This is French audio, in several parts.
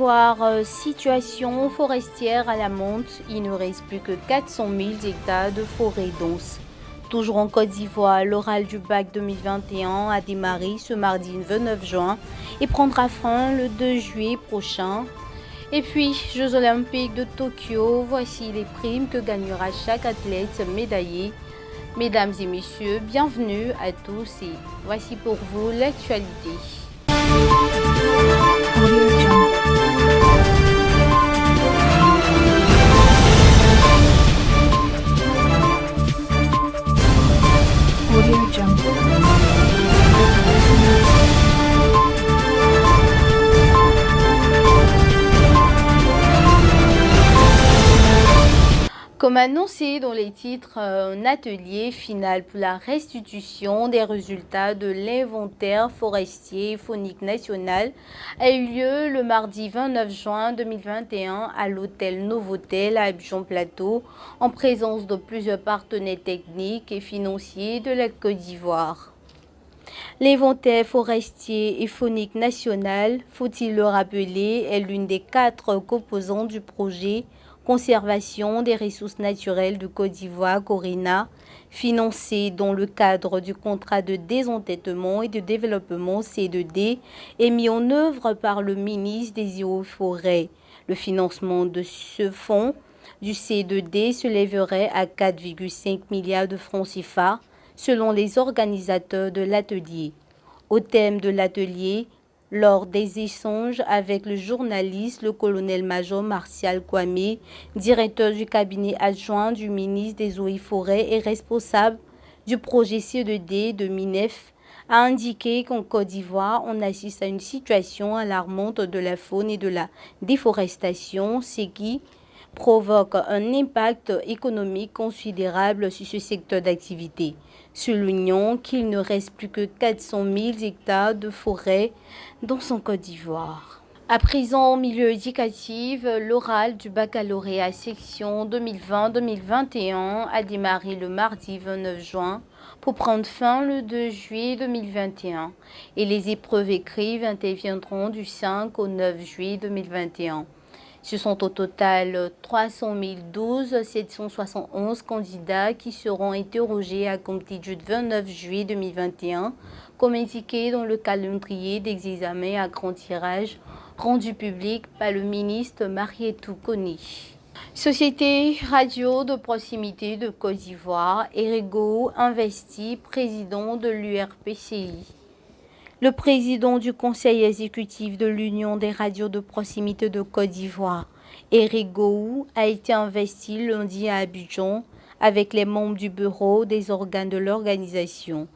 d'Ivoire, situation forestière à la monte. Il ne reste plus que 400 000 hectares de forêt dense. Toujours en Côte d'Ivoire, l'oral du bac 2021 a démarré ce mardi 29 juin et prendra fin le 2 juillet prochain. Et puis, Jeux Olympiques de Tokyo, voici les primes que gagnera chaque athlète médaillé. Mesdames et messieurs, bienvenue à tous et voici pour vous l'actualité. Comme annoncé dans les titres, un atelier final pour la restitution des résultats de l'inventaire forestier et faunique national a eu lieu le mardi 29 juin 2021 à l'hôtel Novotel à Abidjan-Plateau en présence de plusieurs partenaires techniques et financiers de la Côte d'Ivoire. L'inventaire forestier et faunique national, faut-il le rappeler, est l'une des 4 composantes du projet Conservation des ressources naturelles de Côte d'Ivoire, CORENA, financé dans le cadre du contrat de désendettement et de développement C2D et mis en œuvre par le ministre des Eaux et Forêts. Le financement de ce fonds du C2D se lèverait à 4,5 milliards de francs CFA, selon les organisateurs de l'atelier. Au thème de l'atelier, lors des échanges avec le journaliste, le colonel-major Martial Kwame, directeur du cabinet adjoint du ministre des Eaux et Forêts et responsable du projet C2D de MINEF, a indiqué qu'en Côte d'Ivoire, on assiste à une situation alarmante de la faune et de la déforestation, ce qui provoque un impact économique considérable sur ce secteur d'activité, soulignant qu'il ne reste plus que 400 000 hectares de forêt dans son Côte d'Ivoire. À présent, au milieu éducatif, l'oral du baccalauréat section 2020-2021 a démarré le mardi 29 juin pour prendre fin le 2 juillet 2021 et les épreuves écrites interviendront du 5 au 9 juillet 2021. Ce sont au total 300 771 candidats qui seront interrogés à compter du 29 juillet 2021, comme indiqué dans le calendrier d'examen à grand tirage rendu public par le ministre Marietou Koni. Société radio de proximité de Côte d'Ivoire, Erego investi, président de l'URPCI. Le président du conseil exécutif de l'Union des radios de proximité de Côte d'Ivoire, Eric Gou, a été investi lundi à Abidjan avec les membres du bureau des organes de l'organisation.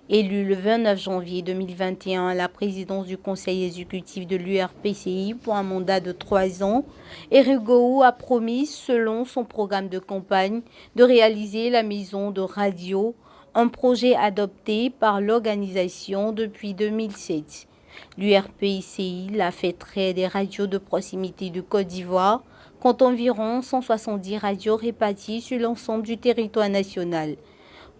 Élu le 29 janvier 2021 à la présidence du conseil exécutif de l'URPCI pour un mandat de 3 ans, Eric Gou a promis, selon son programme de campagne, de réaliser la maison de radio, un projet adopté par l'organisation depuis 2007. L'URPCI, la fêterie des radios de proximité de Côte d'Ivoire, compte environ 170 radios réparties sur l'ensemble du territoire national.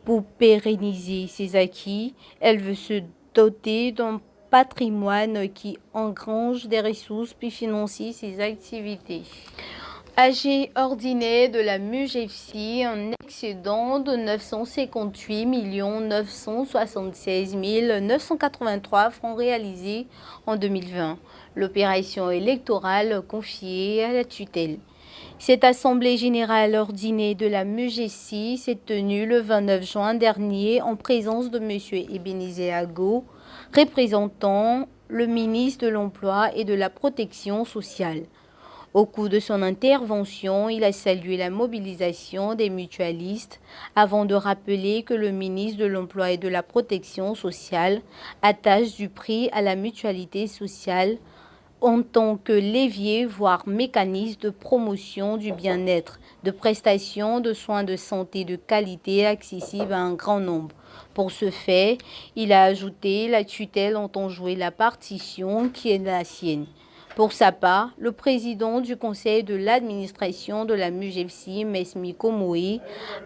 Pour pérenniser ses acquis, elle veut se doter d'un patrimoine qui engrange des ressources puis financer ses activités. AG ordinaire de la MUGFC, un excédent de 958 976 983 francs réalisés en 2020. L'opération électorale confiée à la tutelle. Cette assemblée générale ordinaire de la MUGFC s'est tenue le 29 juin dernier en présence de M. Ebenezer Ago, représentant le ministre de l'Emploi et de la Protection sociale. Au cours de son intervention, il a salué la mobilisation des mutualistes avant de rappeler que le ministre de l'Emploi et de la Protection sociale attache du prix à la mutualité sociale en tant que levier, voire mécanisme de promotion du bien-être, de prestation de soins de santé de qualité accessibles à un grand nombre. Pour ce fait, il a ajouté la tutelle entend jouer la partition qui est la sienne. Pour sa part, le président du conseil de l'administration de la MUGFC, Mesmi Komoé,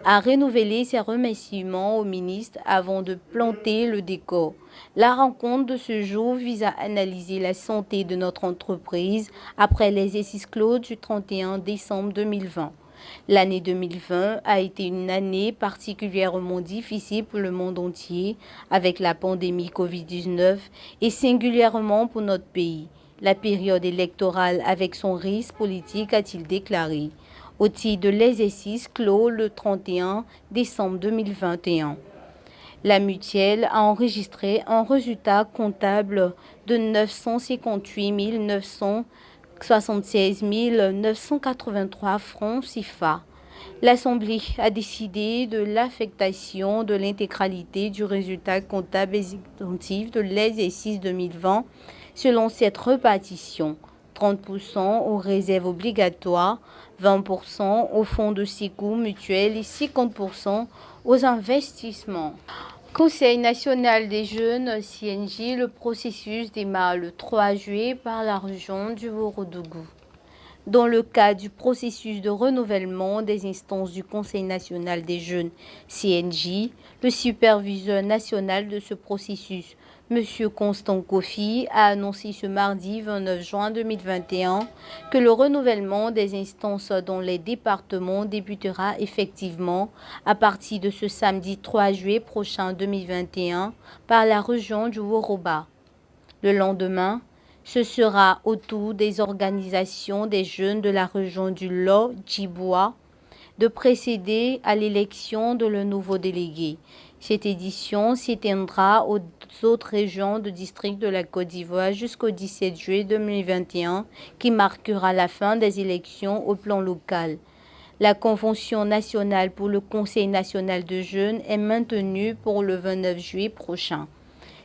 a renouvelé ses remerciements au ministre avant de planter le décor. La rencontre de ce jour vise à analyser la santé de notre entreprise après l'exercice clos du 31 décembre 2020. L'année 2020 a été une année particulièrement difficile pour le monde entier avec la pandémie Covid-19 et singulièrement pour notre pays. La période électorale avec son risque politique, a-t-il déclaré, au titre de l'exercice clos le 31 décembre 2021. La mutuelle a enregistré un résultat comptable de 958 976 983 francs CFA. L'Assemblée a décidé de l'affectation de l'intégralité du résultat comptable exécutif de l'exercice 2020 selon cette répartition. 30% aux réserves obligatoires, 20% aux fonds de secours mutuels et 50% aux investissements. Conseil national des jeunes, CNJ, le processus démarre le 3 juillet par la région du Ourodougou. Dans le cadre du processus de renouvellement des instances du Conseil national des jeunes, CNJ, le superviseur national de ce processus, M. Constant Kofi, a annoncé ce mardi 29 juin 2021 que le renouvellement des instances dans les départements débutera effectivement à partir de ce samedi 3 juillet prochain 2021 par la région du Woroba. Le lendemain, ce sera au tour des organisations des jeunes de la région du Lo-Djiboua de procéder à l'élection de le nouveau délégué. Cette édition s'étendra aux autres régions de district de la Côte d'Ivoire jusqu'au 17 juillet 2021, qui marquera la fin des élections au plan local. La convention nationale pour le Conseil national de jeunes est maintenue pour le 29 juillet prochain.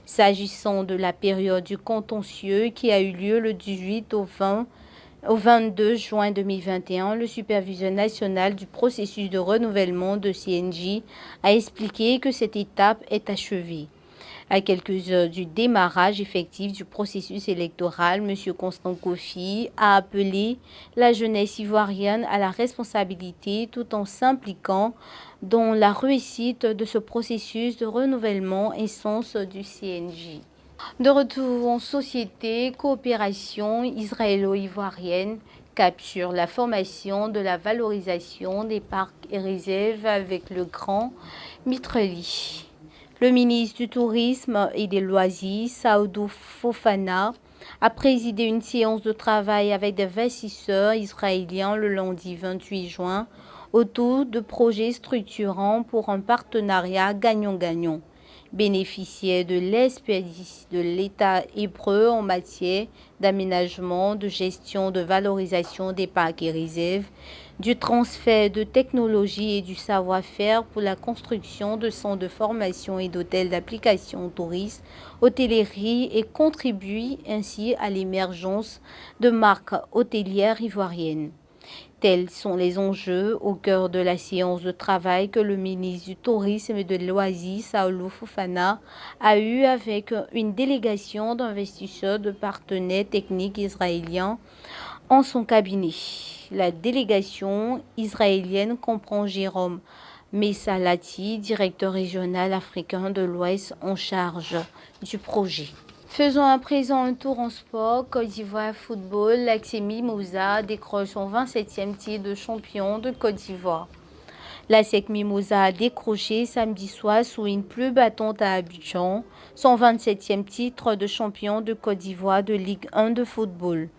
S'agissant de la période du contentieux qui a eu lieu le 18 au 22 juin 2021, le superviseur national du processus de renouvellement de CNJ a expliqué que cette étape est achevée. À quelques heures du démarrage effectif du processus électoral, M. Constant Kofi a appelé la jeunesse ivoirienne à la responsabilité tout en s'impliquant dans la réussite de ce processus de renouvellement essence du CNJ. De retour en société, coopération israélo-ivoirienne capture la formation de la valorisation des parcs et réserves avec le Grand Mitreli. Le ministre du Tourisme et des Loisirs, Saoudou Fofana, a présidé une séance de travail avec des investisseurs israéliens le lundi 28 juin autour de projets structurants pour un partenariat gagnant-gagnant. Bénéficiaire de l'expertise de l'État hébreu en matière d'aménagement, de gestion, de valorisation des parcs et réserves, du transfert de technologie et du savoir-faire pour la construction de centres de formation et d'hôtels d'application tourisme, hôtellerie et contribue ainsi à l'émergence de marques hôtelières ivoiriennes. Tels sont les enjeux au cœur de la séance de travail que le ministre du Tourisme et de Loisirs, Saoudou Fofana, a eue avec une délégation d'investisseurs de partenaires techniques israéliens en son cabinet. La délégation israélienne comprend Jérôme Messalati, directeur régional africain de l'Ouest en charge du projet. Faisons à présent un tour en sport. Côte d'Ivoire football, l'AS Mimosas décroche son 27e titre de champion de Côte d'Ivoire. L'AS Mimosas a décroché samedi soir sous une pluie battante à Abidjan son 27e titre de champion de Côte d'Ivoire de Ligue 1 de football.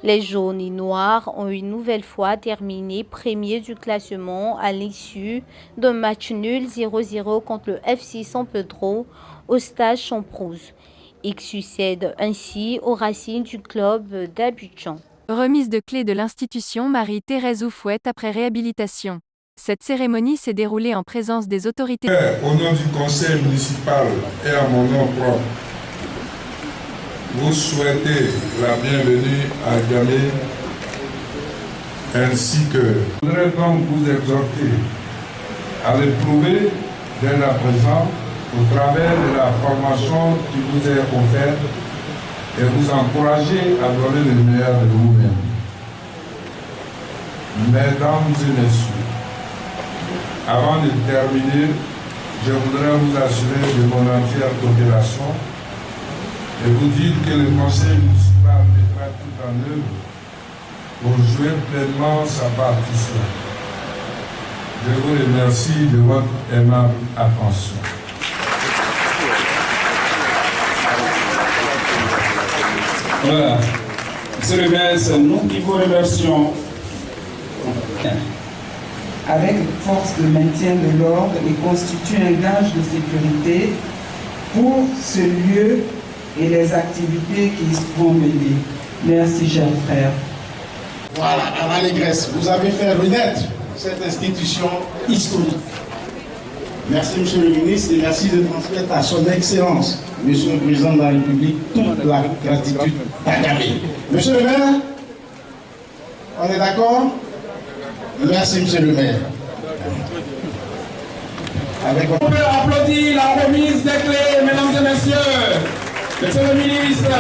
Les jaunes et noirs ont une nouvelle fois terminé premier du classement à l'issue d'un match nul 0-0 contre le FC San Pedro au stade Champrouz. Il succède ainsi aux racines du club d'Abidjan. Remise de clés de l'institution Marie-Thérèse Oufouette après réhabilitation. Cette cérémonie s'est déroulée en présence des autorités. Au nom du conseil municipal et à mon nom propre, vous souhaitez la bienvenue à Djamé, ainsi que je voudrais donc vous exhorter à l'éprouver dès à présent au travers de la formation qui vous est offerte et vous encourager à donner le meilleur de vous-même. Mesdames et messieurs, avant de terminer, je voudrais vous assurer de mon entière coopération et vous dire que le Conseil municipal mettra tout en œuvre pour jouer pleinement sa partition. Je vous remercie de votre aimable attention. Voilà. Monsieur le maire, c'est nous qui vous remercions. Avec force de maintien de l'ordre et constitue un gage de sécurité pour ce lieu et les activités qui y seront menées. Merci, chers frères. Voilà, à l'allégresse, vous avez fait renaître cette institution historique. Merci, monsieur le ministre, et merci de transmettre à son Excellence, monsieur le Président de la République, toute la gratitude d'Agamé. Monsieur le maire, on est d'accord? Merci, monsieur le maire. On peut applaudir la remise des clés, mesdames et messieurs. Monsieur le ministre,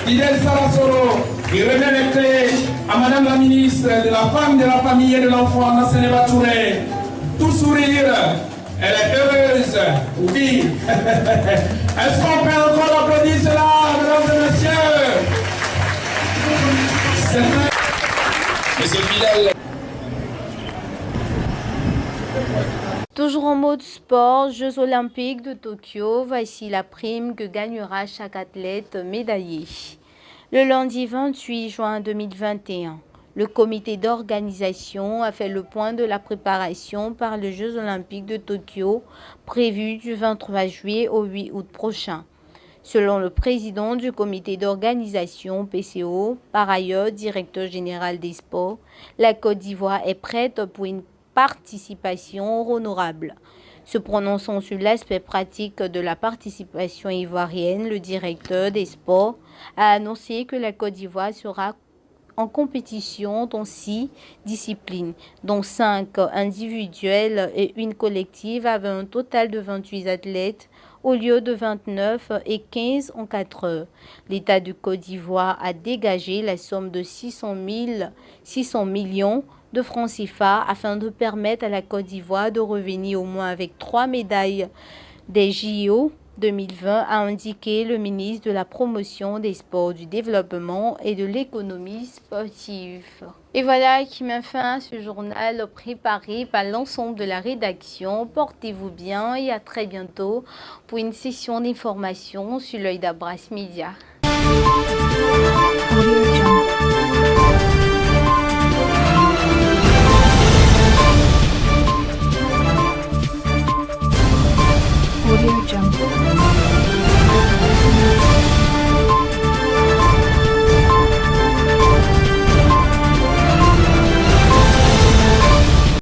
Fidel Sarasoro, il remet les clés à madame la ministre de la femme, de la famille et de l'enfant, Nasseneba Touré. Tout sourire, elle est heureuse. Oui. Est-ce qu'on peut encore applaudir cela, mesdames et messieurs? Monsieur Fidel. Toujours en mode sport, Jeux olympiques de Tokyo, voici la prime que gagnera chaque athlète médaillé. Le lundi 28 juin 2021, le comité d'organisation a fait le point de la préparation par les Jeux olympiques de Tokyo prévus du 23 juillet au 8 août prochain. Selon le président du comité d'organisation PCO, par ailleurs directeur général des sports, la Côte d'Ivoire est prête pour une participation honorable. Se prononçant sur l'aspect pratique de la participation ivoirienne, le directeur des sports a annoncé que la Côte d'Ivoire sera en compétition dans 6 disciplines, dont 5 individuelles et une collective, avec un total de 28 athlètes au lieu de 29 et 15 en 4 heures. L'État de Côte d'Ivoire a dégagé la somme de 600 millions de francs CFA afin de permettre à la Côte d'Ivoire de revenir au moins avec 3 médailles des JO 2020, a indiqué le ministre de la Promotion des Sports, du Développement et de l'Économie sportive. Et voilà qui met fin à ce journal préparé par l'ensemble de la rédaction. Portez-vous bien et à très bientôt pour une session d'information sur l'œil d'Abras Média.